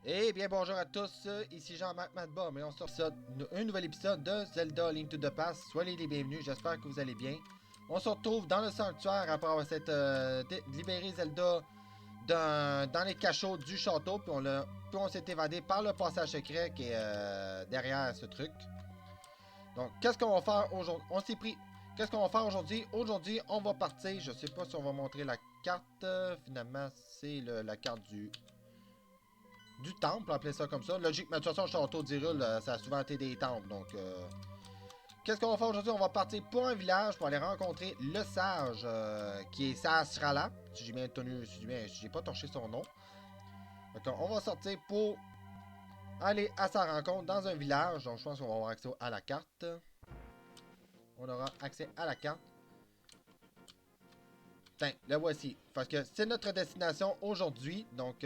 Eh bien bonjour à tous, ici Jean-Marc Madba, mais on sort un nouvel épisode de Zelda Link to the Past. Soyez les bienvenus, j'espère que vous allez bien. On se retrouve dans le sanctuaire après avoir libéré Zelda dans les cachots du château, puis on s'est évadé par le passage secret qui est derrière ce truc. Donc qu'est-ce qu'on va faire aujourd'hui? On s'est pris. Qu'est-ce qu'on va faire aujourd'hui? Aujourd'hui, on va partir. Je sais pas si on va montrer la carte. Finalement, c'est la carte du temple, appelez ça comme ça. Logiquement, de toute façon, le château d'Hyrule, ça a souvent été des temples. Donc, qu'est-ce qu'on va faire aujourd'hui? On va partir pour un village pour aller rencontrer le sage qui est Sahasrara. Si j'ai bien tenu, si j'ai pas torché son nom. Donc, on va sortir pour aller à sa rencontre dans un village. Donc, je pense qu'on va avoir accès à la carte. On aura accès à la carte. Tiens, le voici. Parce que c'est notre destination aujourd'hui. Donc,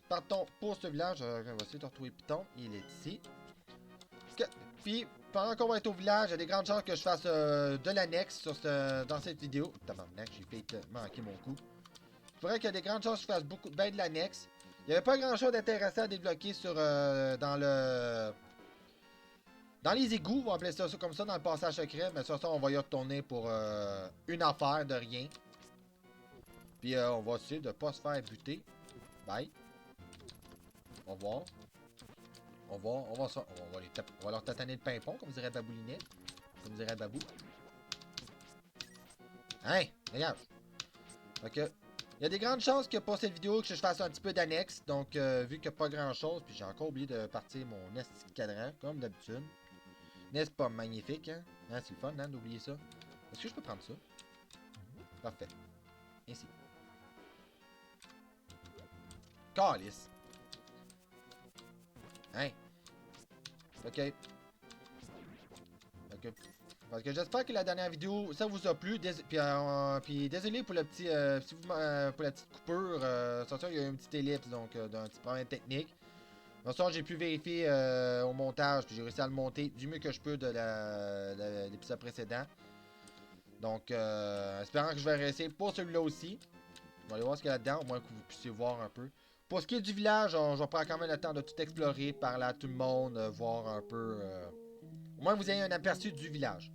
partons pour ce village. On va essayer de retrouver Python. Il est ici. Puis, pendant qu'on va être au village, il y a des grandes chances que je fasse de l'annexe dans cette vidéo. Tabarnak, j'ai fait manquer mon coup. C'est vrai qu'il y a des grandes chances que je fasse beaucoup de l'annexe. Il n'y avait pas grand chose d'intéressant à débloquer dans les égouts, on va appeler ça comme ça, dans le passage secret. Mais ça, on va y retourner pour une affaire de rien. Puis on va essayer de ne pas se faire buter. Bye. Au revoir. On va leur tataner le pimpon, comme dirait Baboulinet. Comme dirait Babou. Hein? Regarde. Ok. Il y a des grandes chances que pour cette vidéo que je fasse un petit peu d'annexe. Donc, vu qu'il n'y a pas grand chose, puis j'ai encore oublié de partir mon esti de cadran, comme d'habitude. N'est-ce pas magnifique, hein? Hein, c'est le fun, hein, d'oublier ça. Est-ce que je peux prendre ça? Parfait. Ainsi. Calice. Hein? Ok. Ok. Parce que j'espère que la dernière vidéo, ça vous a plu. Puis désolé pour le petit, pour la petite coupure. C'est sûr, il y a eu une petite ellipse, donc d'un petit problème technique. De toute j'ai pu vérifier au montage, puis j'ai réussi à le monter du mieux que je peux de l'épisode précédent. Donc, espérant que je vais réussir pour celui-là aussi. On va aller voir ce qu'il y a là-dedans, au moins que vous puissiez voir un peu. Pour ce qui est du village, je vais prendre quand même le temps de tout explorer, parler à tout le monde, voir un peu. Au moins, vous ayez un aperçu du village.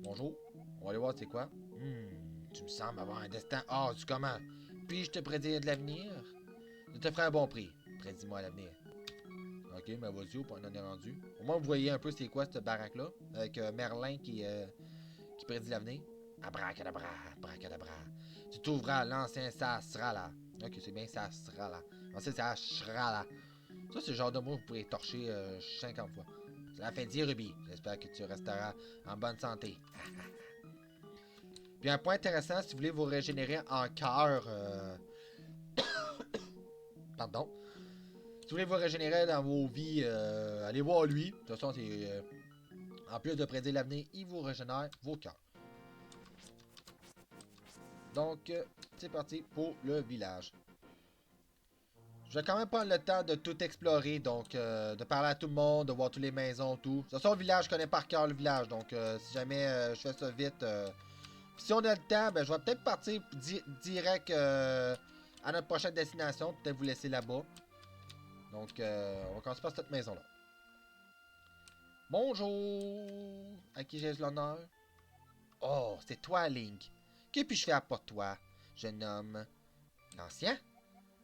Bonjour. On va aller voir c'est quoi. Tu me sembles avoir un destin hors du commun. Puis-je te prédire de l'avenir? Je te ferai un bon prix. Prédis-moi l'avenir. Ok, mais vas-y, on en est rendu. Au moins, vous voyez un peu c'est quoi cette baraque-là. Avec Merlin qui prédit l'avenir. Abracadabra, abracadabra. Tu trouveras l'ancien Sahasrara. Ok, c'est bien Sahasrara. L'ancien Sahasrara. Ça, c'est le genre de mot que vous pourrez torcher 50 fois. C'est la fin de Ruby. J'espère que tu resteras en bonne santé. Puis un point intéressant, si vous voulez vous régénérer en cœur... Pardon. Si vous voulez vous régénérer dans vos vies, allez voir lui. De toute façon, c'est... en plus de prédire l'avenir, il vous régénère vos cœurs. Donc, c'est parti pour le village. Je vais quand même prendre le temps de tout explorer, donc de parler à tout le monde, de voir toutes les maisons, tout. De toute façon, le village, je connais par cœur le village, donc si jamais je fais ça vite, si on a le temps, ben, je vais peut-être partir direct à notre prochaine destination, peut-être vous laisser là-bas. Donc, on va commencer par cette maison-là. Bonjour! À qui j'ai l'honneur? Oh, c'est toi, Link. Que puis-je faire pour toi, jeune homme? L'ancien?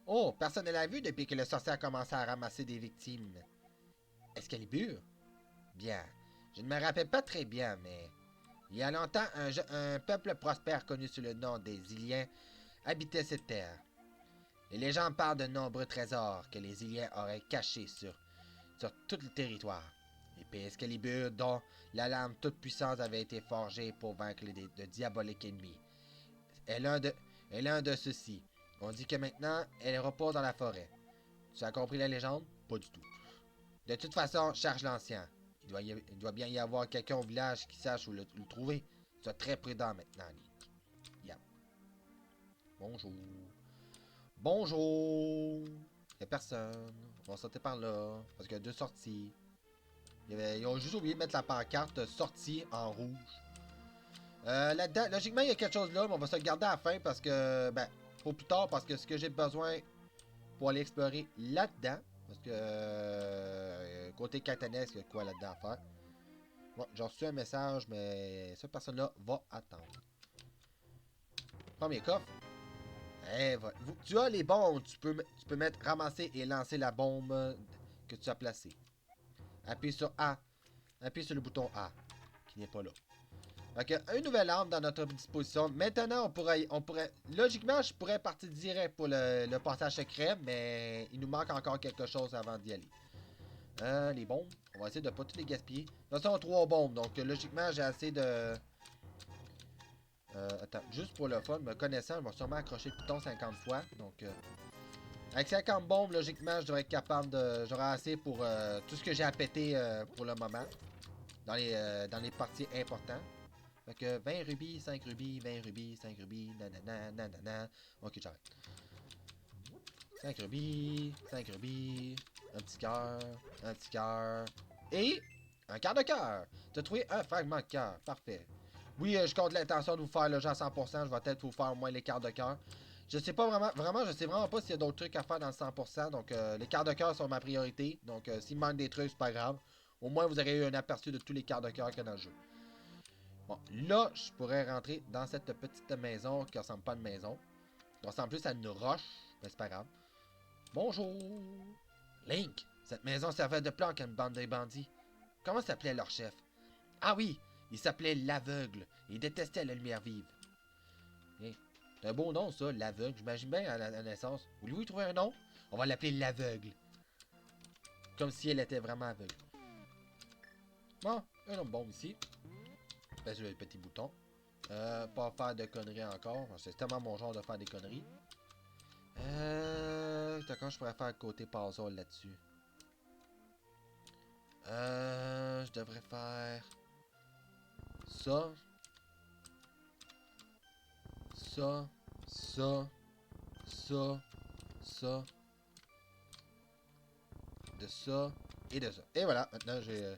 Oh, personne ne l'a vu depuis que le sorcier a commencé à ramasser des victimes. Excalibur? Bien. Je ne me rappelle pas très bien, mais... Il y a longtemps, un peuple prospère connu sous le nom des Iliens habitait cette terre. Les légendes parlent de nombreux trésors que les Iliens auraient cachés sur tout le territoire. L'épée Excalibur, dont la lame toute puissante avait été forgée pour vaincre de diaboliques ennemis, est l'un de ceux-ci. On dit que maintenant, elle repose dans la forêt. Tu as compris la légende? Pas du tout. De toute façon, charge l'ancien. Il doit bien y avoir quelqu'un au village qui sache où le trouver. Sois très prudent maintenant, Link. Yep. Bonjour. Bonjour. Y'a personne. On va sauter par là. Parce qu'il y a deux sorties. Ils ont juste oublié de mettre la pancarte sortie en rouge. Là-dedans, logiquement, il y a quelque chose là, mais on va se le garder à la fin parce que, ben, pour plus tard, parce que ce que j'ai besoin pour aller explorer là-dedans. Parce que côté catanesque, il y a quoi là-dedans à faire. Bon, j'ai reçu un message, mais cette personne-là va attendre. Premier coffre. Eh, tu as les bombes. Tu peux mettre, ramasser et lancer la bombe que tu as placée. Appuie sur A. Appuie sur le bouton A, qui n'est pas là. Donc, une nouvelle arme dans notre disposition. Maintenant, on pourrait logiquement, je pourrais partir direct pour le passage secret, mais il nous manque encore quelque chose avant d'y aller. Les bombes, on va essayer de ne pas toutes les gaspiller. De toute façon, 3 bombes, donc logiquement, j'ai assez de... attends, juste pour le fun, me connaissant, je vais sûrement accrocher le piton 50 fois. Donc, avec 50 bombes, logiquement, je devrais être capable de... J'aurai assez pour tout ce que j'ai à péter pour le moment. Dans les parties importantes. Fait que 20 rubis, 5 rubis, 20 rubis, 5 rubis, nanana, nanana. Ok, j'arrête. 5 rubis, 5 rubis, un petit cœur, et un quart de cœur. Tu as trouvé un fragment de cœur, parfait. Oui, je compte l'intention de vous faire le jeu à 100%, je vais peut-être vous faire au moins les quarts de cœur. Je sais pas vraiment, je sais vraiment pas s'il y a d'autres trucs à faire dans le 100%, donc les quarts de cœur sont ma priorité, donc s'il manque des trucs, c'est pas grave. Au moins, vous aurez eu un aperçu de tous les quarts de cœur qu'il y a dans le jeu. Bon, là, je pourrais rentrer dans cette petite maison qui ressemble pas à une maison. Qui ressemble plus à une roche, mais c'est pas grave. Bonjour! Link! Cette maison servait de planque à une bande de bandits. Comment s'appelait leur chef? Ah oui! Il s'appelait l'aveugle. Il détestait la lumière vive. Hey, c'est un beau nom, ça, l'aveugle. J'imagine bien à la naissance. Voulez-vous trouver un nom? On va l'appeler l'aveugle. Comme si elle était vraiment aveugle. Bon, un homme bombe ici. Ben, sur le petit bouton. Pas faire de conneries encore. C'est tellement mon genre de faire des conneries. D'accord, je pourrais faire le côté puzzle là-dessus. Je devrais faire ça, ça, ça, ça, ça, de ça et de ça. Et voilà, maintenant j'ai...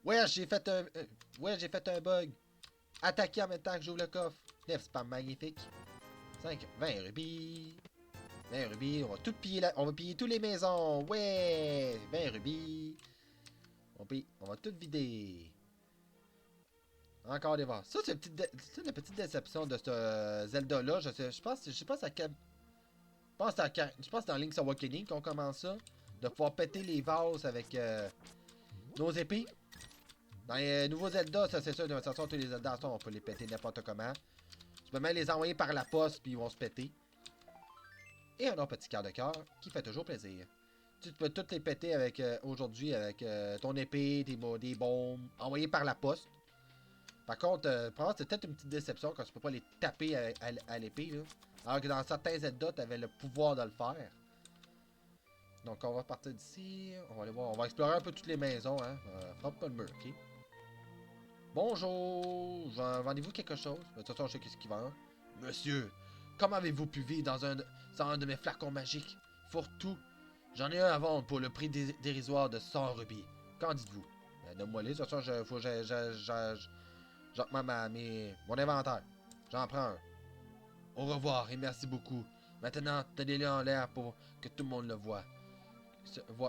Ouais, j'ai fait un... ouais, j'ai fait un bug. Attaquer en même temps que j'ouvre le coffre. C'est pas magnifique. 5, 20 rubis. 20 rubis, on va tout piller là. On va piller toutes les maisons. Ouais, 20 rubis. On va tout vider. Encore des vases. Ça, c'est la petite déception de ce Zelda-là. Je pense à quel... Je pense dans Link's Awakening qu'on commence ça. De pouvoir péter les vases avec nos épées. Dans les nouveaux Zelda, ça c'est sûr, de toute façon, tous les Zelda, on peut les péter n'importe comment. Tu peux même les envoyer par la poste, puis ils vont se péter. Et un autre petit quart de cœur, qui fait toujours plaisir. Tu peux toutes les péter avec aujourd'hui avec ton épée, des bombes, envoyées par la poste. Par contre, c'est peut-être une petite déception quand tu peux pas les taper à l'épée, là. Alors que dans certains Zelda, tu avais le pouvoir de le faire. Donc on va partir d'ici, on va aller voir, on va explorer un peu toutes les maisons, hein. Frappe pas le mur, ok? Bonjour, vendez-vous quelque chose? De toute façon, je sais qu'est-ce qu'il vend. Monsieur, comment avez-vous pu vivre dans un de mes flacons magiques? Fourre-tout. J'en ai un à vendre pour le prix dérisoire de 100 rubis. Qu'en dites-vous? Donne-moi les, de toute façon, faut que j'augmente mon inventaire. J'en prends un. Au revoir et merci beaucoup. Maintenant, tenez-le en l'air pour que tout le monde le voit.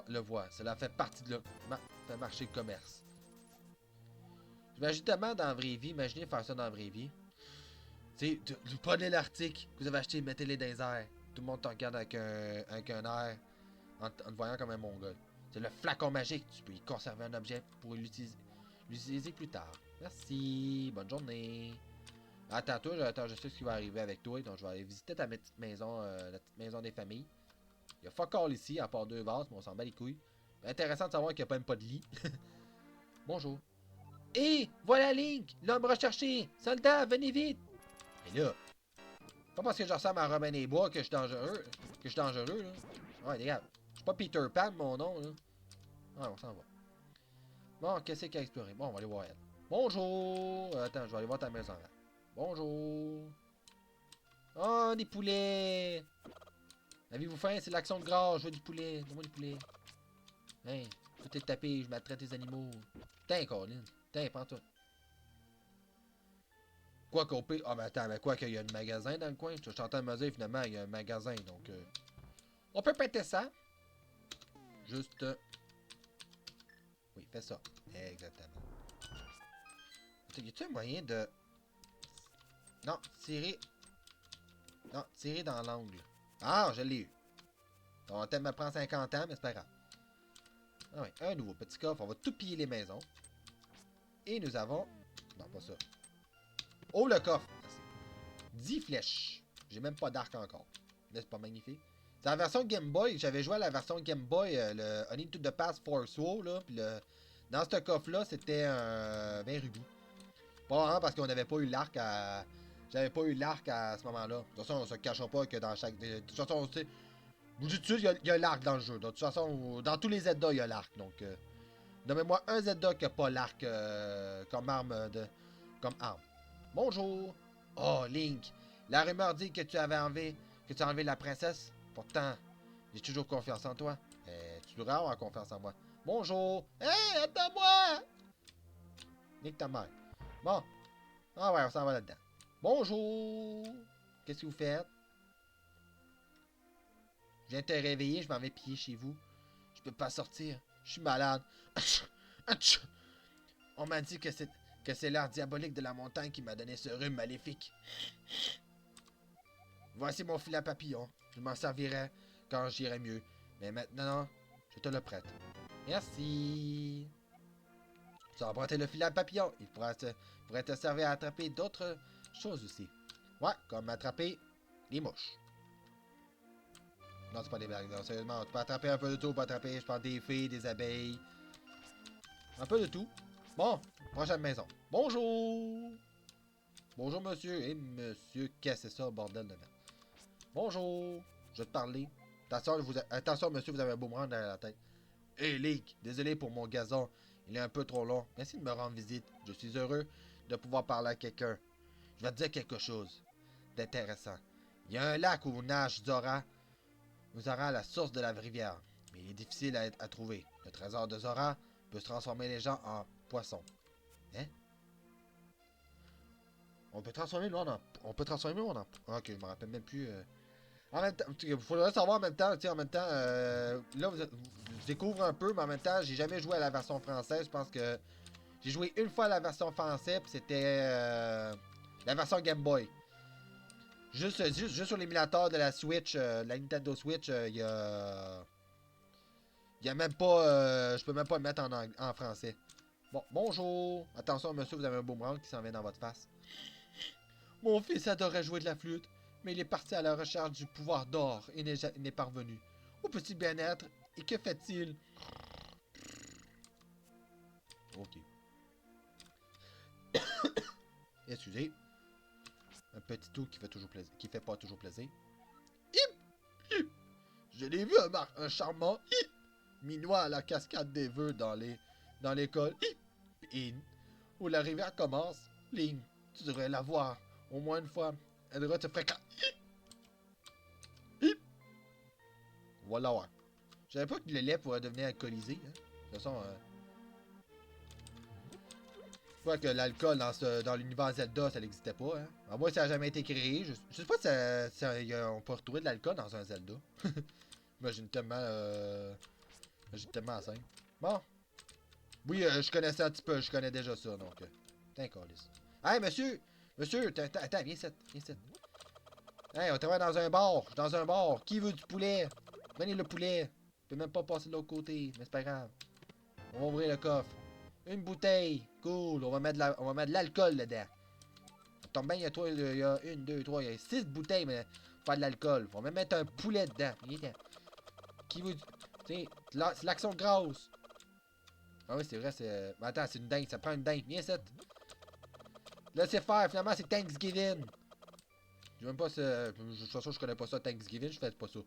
Le voit. Cela fait partie de fait marcher le commerce. J'imagine tellement dans la vraie vie. Imaginez faire ça dans la vraie vie. Tu sais, prenez l'article que vous avez acheté, mettez-les dans les airs. Tout le monde te regarde avec un air en te voyant comme un mongol. C'est le flacon magique. Tu peux y conserver un objet pour l'utiliser plus tard. Merci. Bonne journée. Attends, je sais ce qui va arriver avec toi. Donc, je vais aller visiter ta petite maison, la petite maison des familles. Il y a fuck all ici, à part 2 vases, mais on s'en bat les couilles. Intéressant de savoir qu'il n'y a même pas de lit. Bonjour. Et voilà Link, l'homme recherché. Soldat, venez vite. Et là, pas parce que je ressemble à Robin des Bois que je suis dangereux. Là. Ouais, regarde. Je suis pas Peter Pan, mon nom, là. Ouais, on s'en va. Bon, qu'est-ce qu'il y a à explorer? Bon, on va aller voir elle. Bonjour. Attends, je vais aller voir ta maison, là. Bonjour. Oh, des poulets. Avez-vous faim? C'est l'action de grâce. Je veux du poulet. Donne-moi du poulet. Hein, tout est tapé. Je maltraite tes animaux. Tiens, Colin. Tiens, prends-toi. Quoi qu'au pire... Ah, mais attends, mais quoi qu'il y a un magasin dans le coin? Je suis en train de me dire, finalement, il y a un magasin, donc... On peut péter ça. Juste... Oui, fais ça. Exactement. Y a-t-il un moyen de... Non, tirer... Non, tirer dans l'angle. Ah, je l'ai eu. Ça va peut-être me prendre 50 ans, mais c'est pas grave. Ah ouais, un nouveau petit coffre. On va tout piller les maisons. Et nous avons... Non, pas ça. Oh, le coffre! Merci. 10 flèches. J'ai même pas d'arc encore. N'est-ce pas magnifique? C'est la version Game Boy. J'avais joué à la version Game Boy, le I Need to the Pass for Soul, là. Puis dans ce coffre-là, c'était un 20 rubis. Pas vraiment parce qu'on n'avait pas eu l'arc à... J'avais pas eu l'arc à ce moment-là. De toute façon, on se cachera pas que dans chaque... De toute façon, tu sais... Vous dites tout de suite, il y a l'arc dans le jeu. De toute façon, dans tous les Zelda, il y a l'arc. Donc, nommez-moi un Zelda qui n'a pas l'arc comme arme de... Comme arme. Bonjour! Oh, Link! La rumeur dit que tu avais enlevé... Que tu as enlevé la princesse. Pourtant, j'ai toujours confiance en toi. Tu devrais avoir confiance en moi. Bonjour! Hey, attends-moi! Nique ta mère. Bon. Ah ouais, on s'en va là-dedans. Bonjour! Qu'est-ce que vous faites? Je viens te réveiller, je m'en vais piller chez vous. Je peux pas sortir. Je suis malade. On m'a dit que c'est l'art diabolique de la montagne qui m'a donné ce rhume maléfique. Voici mon filet à papillon. Je m'en servirai quand j'irai mieux. Mais maintenant, je te le prête. Merci. Tu as emprunté le filet à papillon. Il pourrait te servir à attraper d'autres choses aussi. Ouais, comme attraper les mouches. Non, c'est pas des blagues. Non, sérieusement, tu peux attraper un peu de tout. Tu peux attraper, je pense, des fées, des abeilles. Un peu de tout. Bon, prochaine maison. Bonjour! Bonjour, monsieur. Et monsieur, qu'est-ce que c'est ça, bordel de merde? Bonjour! Je vais te parler. Attention, monsieur, vous avez un boomerang derrière la tête. Hey, Link, désolé pour mon gazon. Il est un peu trop long. Merci de me rendre visite. Je suis heureux de pouvoir parler à quelqu'un. Je vais te dire quelque chose d'intéressant. Il y a un lac où nage Zora. Zora à la source de la rivière. Mais il est difficile à trouver. Le trésor de Zora peut se transformer les gens en poissons. Hein? On peut transformer le monde en... On peut transformer le monde en... Ok, je me rappelle même plus... En même temps, il faudrait savoir en même temps, tu sais, en même temps, là, je découvre un peu, mais en même temps, j'ai jamais joué à la version française. Je pense que j'ai joué une fois à la version française, puis c'était la version Game Boy. Juste sur l'émulateur de la Switch, la Nintendo Switch, il y a... Il y a même pas... je peux même pas le mettre en français. Bon, bonjour. Attention, monsieur, vous avez un boomerang qui s'en vient dans votre face. Mon fils adorait jouer de la flûte, mais il est parti à la recherche du pouvoir d'or et n'est pas revenu. Où peut-il bien être? Et que fait-il? Ok. Excusez. Un petit tout qui fait toujours plaisir, qui fait pas toujours plaisir. Hip! Hip! Je l'ai vu un charmant hip! Minois à la cascade des vœux dans l'école. Hip! Et où la rivière commence. Ligne, tu devrais la voir au moins une fois. Elle devrait te fréquenter. Hip! Voilà, ouais. Je savais pas que le lait pourrait devenir alcoolisé. Hein. De toute façon, je crois que l'alcool dans l'univers Zelda, ça n'existait pas. Hein. Alors moi, ça n'a jamais été créé. Je sais pas si on peut retrouver de l'alcool dans un Zelda. Imagine tellement simple. Bon. Oui, je connaissais un petit peu. Je connais déjà ça, donc... T'es calice. Hey, monsieur! Monsieur, attends, viens ici. Viens ici. Hey, on travaille dans un bar. Je suis dans un bar. Qui veut du poulet? Donnez le poulet. Je peux même pas passer de l'autre côté, mais c'est pas grave. On va ouvrir le coffre. Une bouteille. Cool. On va mettre de l'alcool dedans. Ça tombe bien, il y a une, deux, trois, il y a 6 bouteilles, mais pas de l'alcool. On va même mettre un poulet dedans. Qui veut... Tu sais, c'est l'action grasse. Ah oui, c'est vrai, c'est... Mais attends, c'est une dingue. Ça prend une dingue. Viens, cette. Laissez faire. Finalement, c'est Thanksgiving. Je même pas ce... De toute façon, je connais pas ça, Thanksgiving. Je fais pas ça.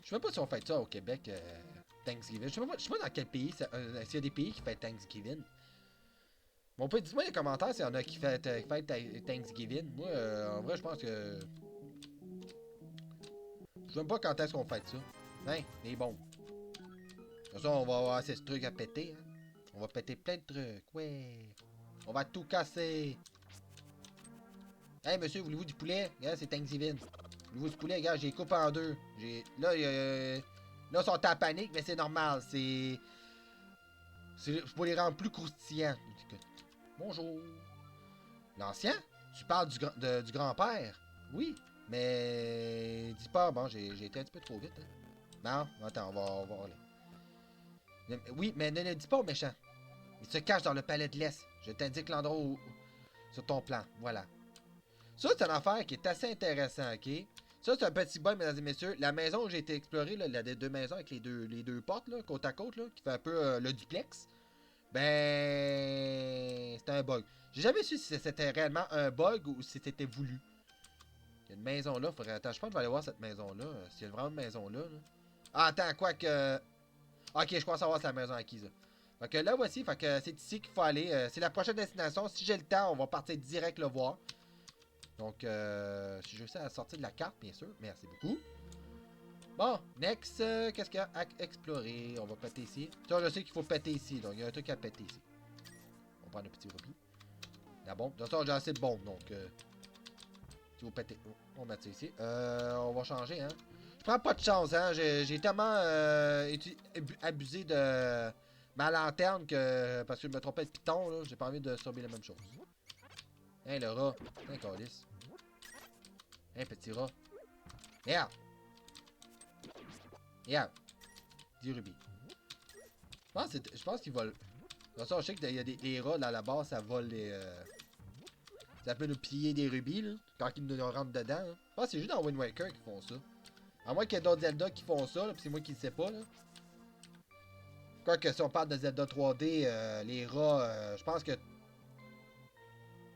Je sais même pas si on fait ça au Québec, Thanksgiving. Je sais pas dans quel pays, s'il y a des pays qui font Thanksgiving. Bon, dites-moi dans les commentaires s'il y en a qui font Thanksgiving. Moi, en vrai, je pense que... Je sais même pas quand est-ce qu'on fait ça. Hein, les bombes. De toute façon, on va avoir ces trucs à péter. Hein. On va péter plein de trucs. Ouais. On va tout casser. Hey, monsieur, voulez-vous du poulet? Regarde, c'est Thanksgiving. Voulez-vous du poulet? Regarde, j'ai coupé en deux. Là, là, ils sont en panique, mais c'est normal. C'est pour les rendre plus croustillants. Bonjour. L'ancien? Tu parles du grand-père? Oui, mais... Dis pas, bon, j'ai été un petit peu trop vite. Hein. Non, attends, on va aller. Oui, mais ne le dis pas au méchant. Il se cache dans le palais de l'Est. Je t'indique l'endroit sur ton plan. Voilà. Ça, c'est une affaire qui est assez intéressant, ok? Ça, c'est un petit bug, mesdames et messieurs. La maison où j'ai été explorée, là, les deux maisons avec les deux portes, là, côte à côte, là, qui fait un peu le duplex. Ben... C'était un bug. J'ai jamais su si c'était réellement un bug ou si c'était voulu. Il y a une maison là. Faudrait... Attends, je pense que je vais aller voir cette maison-là. S'il y a vraiment une maison là. Ah, attends, quoi que... Ok, je crois savoir si c'est la maison acquise. Là. Fait que là, voici. Fait que c'est ici qu'il faut aller. C'est la prochaine destination. Si j'ai le temps, on va partir direct le voir. Donc, si je réussis à sortir de la carte, bien sûr. Merci beaucoup. Bon, next, qu'est-ce qu'il y a à explorer? On va péter ici. Ça, je sais qu'il faut péter ici. Donc, il y a un truc à péter ici. On prend un petit rubis. La bombe. De toute façon, j'ai assez de bombes. Donc, si vous pétez. On va mettre ça ici. On va changer, hein. Je prends pas de chance, hein. J'ai tellement abusé de ma lanterne que. Parce que je me trompais de piton, là. J'ai pas envie de subir la même chose. Hein, le rat. Hein, calice. Hein, petit rat. Merde. Regarde. 10 rubis. Je pense qu'ils volent. De toute façon, je sais qu'il y a des rats là, là-bas, ça vole les. Ça peut nous piller des rubis, là. Quand ils nous rentrent dedans. Là. Je pense que c'est juste dans Wind Waker qu'ils font ça. À moins qu'il y ait d'autres Zelda qui font ça, là, pis c'est moi qui le sais pas, là. Quoique, si on parle de Zelda 3D, les rats, je pense que.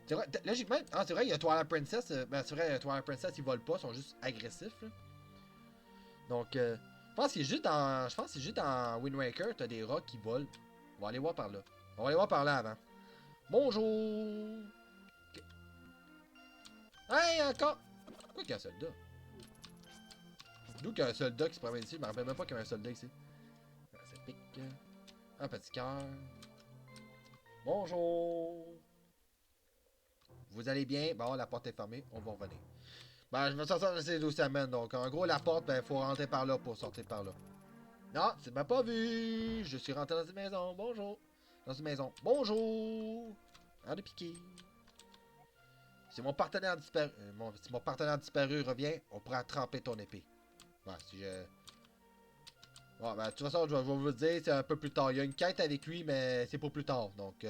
C'est vrai, logiquement. Ah, c'est vrai, il y a Twilight Princess. Ben, c'est vrai, Twilight Princess, ils volent pas, ils sont juste agressifs, là. Donc, je pense que c'est juste dans. Je pense que c'est juste dans Wind Waker, t'as des rats qui volent. On va aller voir par là. On va aller voir par là avant. Bonjour! Hey, encore! Pourquoi qu'il y a un soldat? D'où qu'il y a un soldat qui se promène ici? Je me rappelle même pas qu'il y avait un soldat ici. Ah, ça pique. Un petit cœur. Bonjour! Vous allez bien? Bon, la porte est fermée. On va revenir. Ben, je me sens ça dans ces 12 semaines. Donc, en gros, la porte, ben, faut rentrer par là pour sortir par là. Non, tu m'as pas vu. Je suis rentré dans une maison. Bonjour. Dans une maison. Bonjour. Un de piqué. Si mon partenaire disparu, si mon partenaire disparu revient, on pourra tremper ton épée. Ouais, si je... Bon, ben, de toute façon, je vais vous le dire, c'est un peu plus tard. Il y a une quête avec lui, mais c'est pour plus tard. Donc,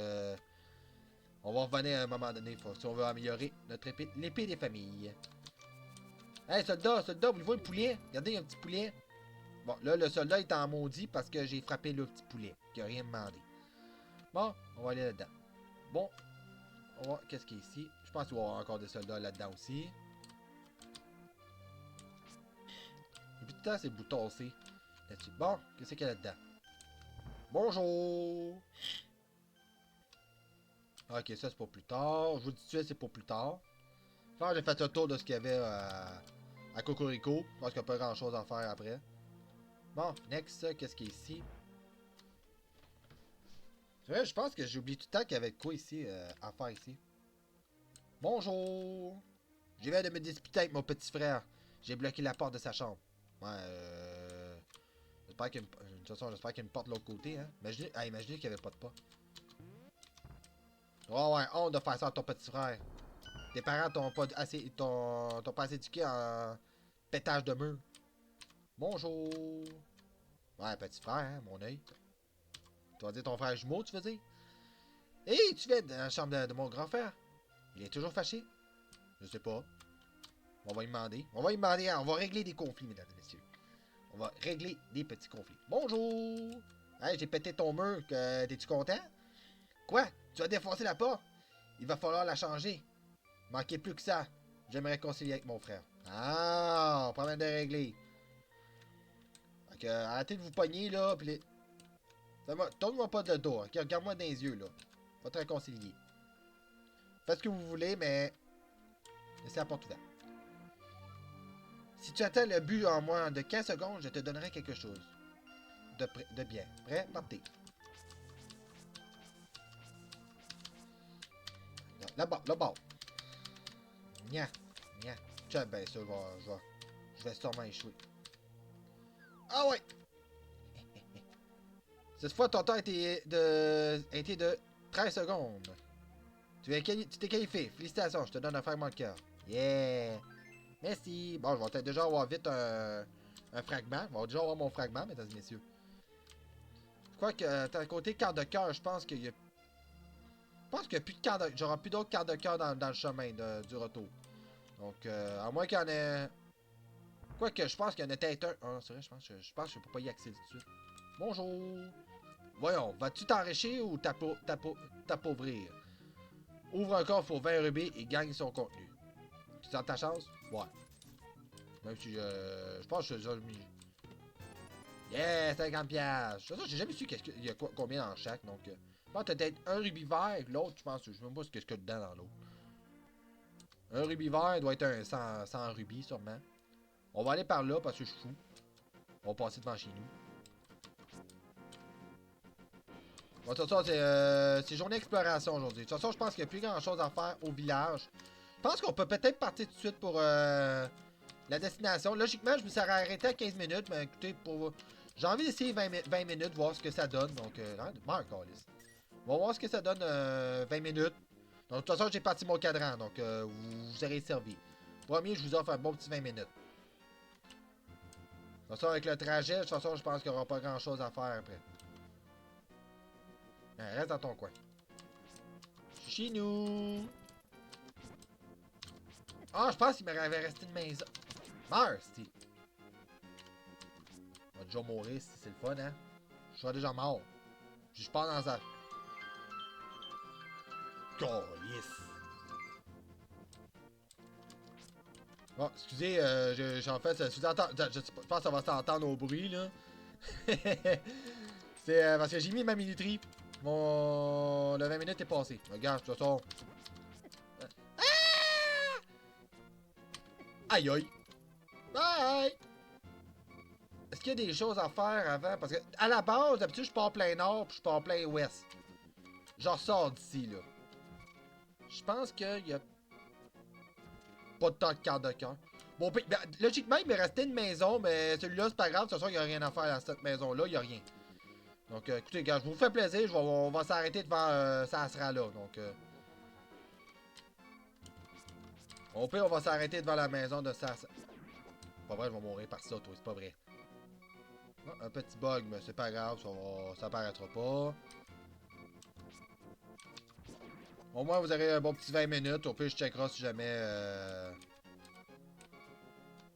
on va revenir à un moment donné, si on veut améliorer notre épée, l'épée des familles. Hey, soldat, soldat, voulez-vous un poulet? Regardez, il y a un petit poulet. Bon, là, le soldat est en maudit parce que j'ai frappé le petit poulet, qui a rien demandé. Bon, on va aller là-dedans. Bon, on va voir qu'est-ce qu'il y a ici. Je pense qu'il va y avoir encore des soldats là-dedans aussi. Et puis tout le temps, c'est bouton aussi. Là-dessus. Bon, qu'est-ce qu'il y a là-dedans? Bonjour! Ok, ça c'est pour plus tard. Je vous dis tout de suite, c'est pour plus tard. Enfin, j'ai fait le tour de ce qu'il y avait à Cocorico. Je pense qu'il n'y a pas grand-chose à faire après. Bon, next, qu'est-ce qu'il y a ici? C'est vrai, je pense que j'ai oublié tout le temps qu'il y avait quoi ici à faire ici. Bonjour! Je viens de me disputer avec mon petit frère. J'ai bloqué la porte de sa chambre. Ouais, j'espère qu'il y a une... De toute façon, j'espère qu'il y a une porte de l'autre côté, hein. Imaginez qu'il n'y avait pas de porte. Oh ouais, honte de faire ça à ton petit frère. Tes parents t'ont pas assez éduqué en pétage de mur. Bonjour. Ouais, petit frère, hein, mon œil. Tu vas dire ton frère jumeau, tu veux dire? Hé, tu fais dans la chambre de mon grand frère? Il est toujours fâché? Je sais pas. On va lui demander. On va lui demander, hein, on va régler des conflits, mesdames et messieurs. On va régler des petits conflits. Bonjour! Hey, j'ai pété ton mur. T'es-tu content? Quoi? Tu as défoncé la porte? Il va falloir la changer. Manquez plus que ça. Je vais me réconcilier avec mon frère. Ah, problème de régler. Ok, arrêtez de vous pogner, là, pis les... Tourne-moi pas de dos, ok? Regarde-moi dans les yeux, là. Va te réconcilier. Faites ce que vous voulez, mais... Laissez la porte ouverte. Si tu atteins le but en moins de 15 secondes, je te donnerai quelque chose. De bien. Prêt? Partez. Là-bas, là-bas. Nya, nya. Tiens, ben ça, je vais sûrement échouer. Ah ouais! Cette fois, ton temps a été de 13 secondes. Tu t'es qualifié. Félicitations, je te donne un fragment de cœur. Yeah! Merci! Bon, je vais peut-être déjà avoir vite un fragment. Je vais déjà avoir mon fragment, mesdames et messieurs. Je crois que, côté carte de cœur, je pense qu'il y a... Je pense qu'il n'y a plus de carte de... J'aurai plus d'autres cartes de cœur dans le chemin du retour. Donc, à moins qu'il y en ait... Quoique, je pense qu'il y en a peut-être un... Ah, c'est vrai, je pense que je peux pas y accéder tout de suite. Bonjour! Voyons, vas-tu t'enrichir ou t'appauvrir? Ouvre un coffre pour 20 rubis et gagne son contenu. Tu tentes ta chance? Ouais. Même si je pense que je mis. Yeah, 50 piastres. J'ai jamais su il y a combien dans chaque. Donc, je pense que t'as peut-être un rubis vert, l'autre, je pense, je sais même pas ce qu'il y a dedans dans l'autre. Un rubis vert doit être un 100 rubis, sûrement. On va aller par là parce que je suis fou. On va passer devant chez nous. Bon, de toute façon, c'est journée exploration aujourd'hui. De toute façon, je pense qu'il n'y a plus grand chose à faire au village. Je pense qu'on peut peut-être partir tout de suite pour la destination. Logiquement, je me serais arrêté à 15 minutes, mais écoutez, j'ai envie d'essayer 20 minutes, voir ce que ça donne. Donc, Marc, Alice. On va voir ce que ça donne 20 minutes. Donc, de toute façon, j'ai parti mon cadran, donc vous serez servi. Premier, je vous offre un bon petit 20 minutes. De toute façon, avec le trajet, de toute façon, je pense qu'il n'y aura pas grand chose à faire après. Reste dans ton coin. Chez nous. Ah, je pense qu'il m'avait resté une maison. Meurs, Steve. On va déjà mourir si c'est le fun, hein. Je serai déjà mort. Je suis pas dans un... Calice. Bon, excusez, en fait, je pense que ça va s'entendre au bruit, là. C'est parce que j'ai mis ma minuterie. Le 20 minutes est passé. Regarde, de toute façon... Aïe aïe. Bye! Est-ce qu'il y a des choses à faire avant? Parce que, à la base, d'habitude, je pars plein nord puis je pars plein ouest. Je ressors d'ici, là. Je pense qu'il y a pas de temps de carte de cœur. Bon, ben, logiquement, il me restait une maison, mais celui-là, c'est pas grave. De toute façon, il n'y a rien à faire dans cette maison-là. Il n'y a rien. Donc, écoutez, gars, je vous fais plaisir. On va s'arrêter devant ça sera là. Donc, au pire, on va s'arrêter devant la maison de ça. Pas vrai, je vais mourir par ça, toi. C'est pas vrai. Ah, un petit bug, mais c'est pas grave. Ça apparaîtra pas. Au moins, vous aurez un bon petit 20 minutes. Au pire, je checkerai si jamais...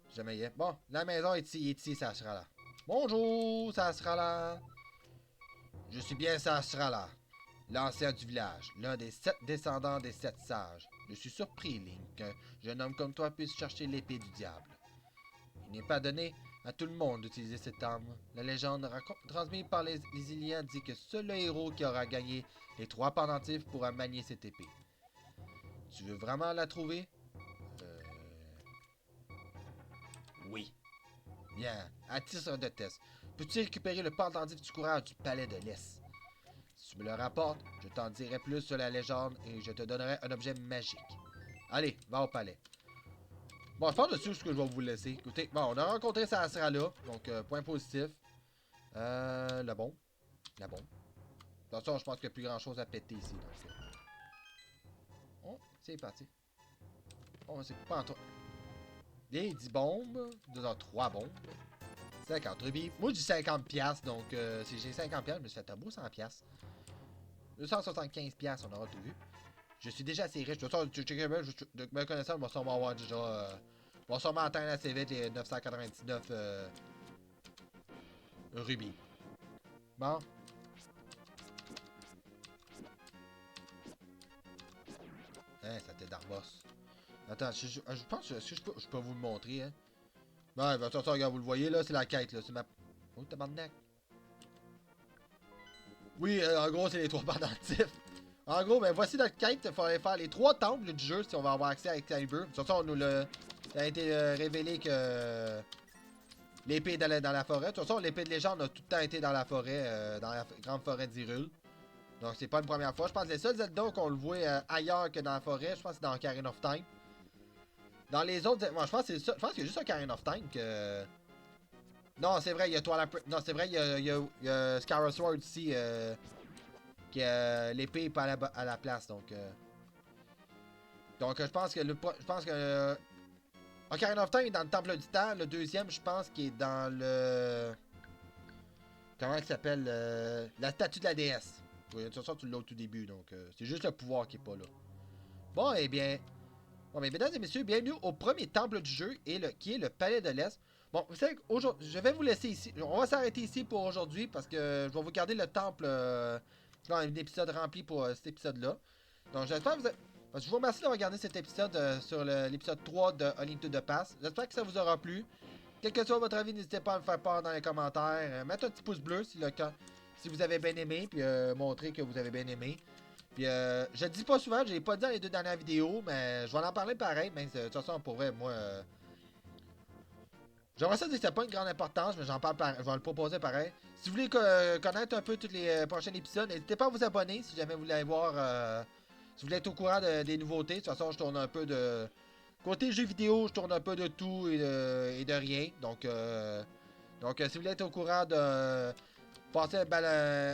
Si jamais il y est. Bon, la maison est ici, ça sera là. Bonjour, ça sera là. Je suis bien, ça sera là. L'ancien du village, l'un des 7 descendants des 7 sages. Je suis surpris, Link, qu'un jeune homme comme toi puisse chercher l'épée du diable. Il n'est pas donné à tout le monde d'utiliser cette arme. La légende transmise par les Iliens dit que seul le héros qui aura gagné les 3 pendentifs pourra manier cette épée. Tu veux vraiment la trouver? Oui. Bien, à titre de test, peux-tu récupérer le pendentif du courage du palais de l'Est? Si tu me le rapportes, je t'en dirai plus sur la légende et je te donnerai un objet magique. Allez, va au palais. Bon, je pense dessus ce que je vais vous laisser. Écoutez, bon, on a rencontré ça sera là, donc point positif. La bombe. La bombe. De toute façon, je pense qu'il n'y a plus grand chose à péter ici. Donc, oh, c'est parti. Oh, c'est pas en toi. Les 10 bombes. 3 bombes. 50 rubis. Moi, j'ai 50 piastres, donc si j'ai 50 piastres, je me suis fait un beau 100 piastres. 275 piastres, on aura tout vu. Je suis déjà assez riche. De toute façon, de me connaissant, on va sûrement avoir déjà... on va sûrement atteindre assez vite les 999 rubis. Bon. Hein, ça t'est d'Arbos. Attends, je pense que je peux vous le montrer, hein. Ouais, de toute façon, regarde, vous le voyez, là, c'est la quête, là. C'est ma... Oh, tabarnak. Oui, en gros, c'est les 3 pendentifs. En gros, ben voici notre quête. Il faudrait faire les 3 temples du jeu si on va avoir accès à Excalibur. De toute façon, on nous l'a... Ça a été révélé que... L'épée dans la forêt. De toute façon, l'épée de légende a tout le temps été dans la forêt, dans la grande forêt d'Hyrule. Donc c'est pas une première fois. Je pense que les seuls Zelda qu'on le voit ailleurs que dans la forêt, je pense que c'est dans Ocarina of Time. Dans les autres... Moi, je pense que c'est ça. Je pense qu'il y a juste Ocarina of Time que... Non, c'est vrai, il y a Twilight... Non, c'est vrai, il y a Skyward Sword aussi, qui l'épée est pas à la place, donc je pense que je pense que Ocarina of Time est dans le Temple du Temps. Le deuxième, je pense qu'il est dans le... Comment il s'appelle? La statue de la déesse. Oui, de toute façon, tu l'as au tout début, donc c'est juste le pouvoir qui est pas là. Bon, eh bien... Bon, mais mesdames et messieurs, bienvenue au premier temple du jeu, qui est le Palais de l'Est. Bon, vous savez qu'aujourd'hui, je vais vous laisser ici. On va s'arrêter ici pour aujourd'hui, parce que je vais vous garder le temple... un épisode rempli pour cet épisode-là. Donc, j'espère que vous avez... Je vous remercie d'avoir regardé cet épisode sur l'épisode 3 de A Link to the Past. J'espère que ça vous aura plu. Quel que soit votre avis, n'hésitez pas à me faire part dans les commentaires. Mettez un petit pouce bleu si vous avez bien aimé, puis montrer que vous avez bien aimé. Puis je le dis pas souvent, je l'ai pas dit dans les 2 dernières vidéos, mais je vais en parler pareil. Mais de toute façon, pour vrai, moi... J'aimerais ça dire que c'était pas une grande importance, mais j'en parle je vais le proposer pareil. Si vous voulez connaître un peu tous les prochains épisodes, n'hésitez pas à vous abonner si jamais vous voulez voir... si vous voulez être au courant des nouveautés. De toute façon, je tourne un peu de... Côté jeux vidéo, je tourne un peu de tout et de rien. Donc, si vous voulez être au courant de passer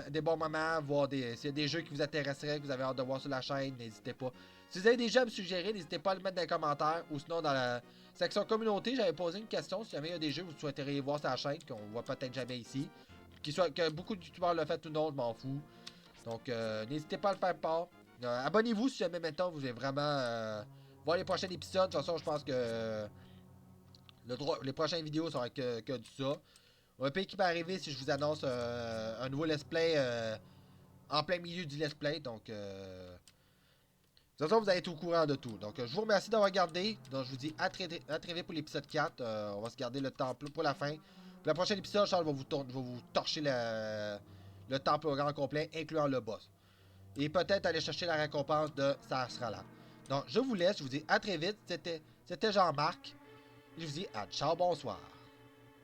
des bons moments, voir s'il y a des jeux qui vous intéresseraient, que vous avez hâte de voir sur la chaîne, n'hésitez pas. Si vous avez des jeux à me suggérer, n'hésitez pas à le mettre dans les commentaires ou sinon dans la section communauté. J'avais posé une question si jamais il y a des jeux que vous souhaiteriez voir sur la chaîne, qu'on voit peut-être jamais ici. Que beaucoup de youtubeurs le fait ou non, je m'en fous. Donc, n'hésitez pas à le faire part. Abonnez-vous si jamais maintenant vous voulez vraiment voir les prochains épisodes. De toute façon, je pense que les prochaines vidéos seront que du ça. Un pays qui va arriver si je vous annonce un nouveau let's play en plein milieu du let's play. Donc, de toute façon, vous allez être au courant de tout. Donc, je vous remercie d'avoir regardé. Donc, je vous dis à très vite pour l'épisode 4. On va se garder le temple pour la fin. Pour le prochain épisode, Charles va vous torcher le temple au grand complet, incluant le boss. Et peut-être aller chercher la récompense de Sahasrara. Donc, je vous laisse. Je vous dis à très vite. C'était Jean-Marc. Je vous dis à ciao, bonsoir.